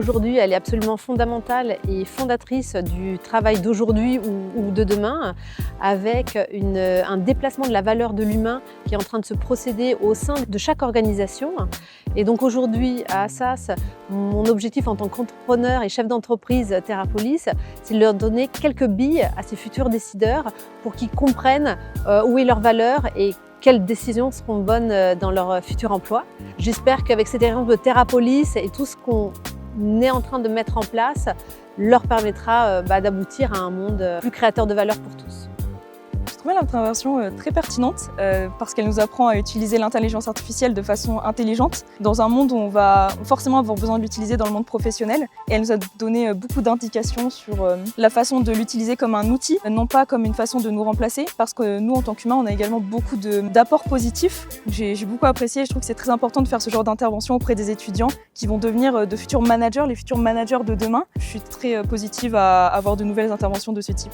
aujourd'hui, elle est absolument fondamentale et fondatrice du travail d'aujourd'hui ou de demain, avec un déplacement de la valeur de l'humain qui est en train de se procéder au sein de chaque organisation. Et donc aujourd'hui, à Assas, mon objectif en tant qu'entrepreneur et chef d'entreprise TerraPolis, c'est de leur donner quelques billes à ces futurs décideurs pour qu'ils comprennent où est leur valeur et quelles décisions seront bonnes dans leur futur emploi. J'espère qu'avec cette expérience de TerraPolis et tout ce qu'on est en train de mettre en place, leur permettra d'aboutir à un monde plus créateur de valeur pour tous. Je trouvais l'intervention très pertinente parce qu'elle nous apprend à utiliser l'intelligence artificielle de façon intelligente dans un monde où on va forcément avoir besoin de l'utiliser dans le monde professionnel. Et elle nous a donné beaucoup d'indications sur la façon de l'utiliser comme un outil, non pas comme une façon de nous remplacer, parce que nous, en tant qu'humains, on a également beaucoup d'apports positifs. J'ai beaucoup apprécié et je trouve que c'est très important de faire ce genre d'intervention auprès des étudiants qui vont devenir de futurs managers, les futurs managers de demain. Je suis très positive à avoir de nouvelles interventions de ce type.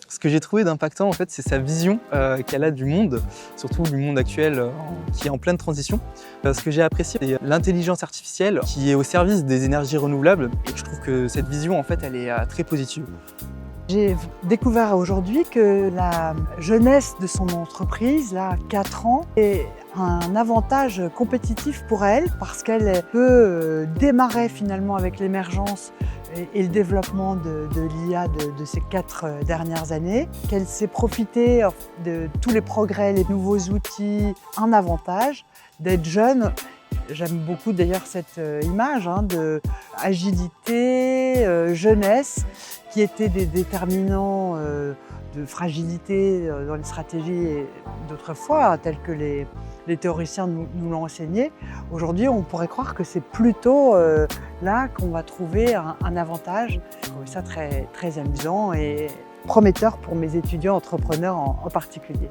Ce que j'ai trouvé d'impactant, en fait, c'est sa vision qu'elle a du monde, surtout du monde actuel qui est en pleine transition. Ce que j'ai apprécié, c'est l'intelligence artificielle qui est au service des énergies renouvelables. Et je trouve que cette vision, en fait, elle est très positive. J'ai découvert aujourd'hui que la jeunesse de son entreprise, là, 4 ans, est un avantage compétitif pour elle parce qu'elle peut démarrer finalement avec l'émergence et le développement de l'IA de ces 4 dernières années, qu'elle s'est profitée de tous les progrès, les nouveaux outils, un avantage d'être jeune. J'aime beaucoup d'ailleurs cette image de agilité, jeunesse, qui étaient des déterminants de fragilité dans les stratégies d'autrefois, telles que les théoriciens nous l'ont enseigné. Aujourd'hui, on pourrait croire que c'est plutôt là qu'on va trouver un avantage. Je trouve ça très, très amusant et prometteur pour mes étudiants entrepreneurs en particulier.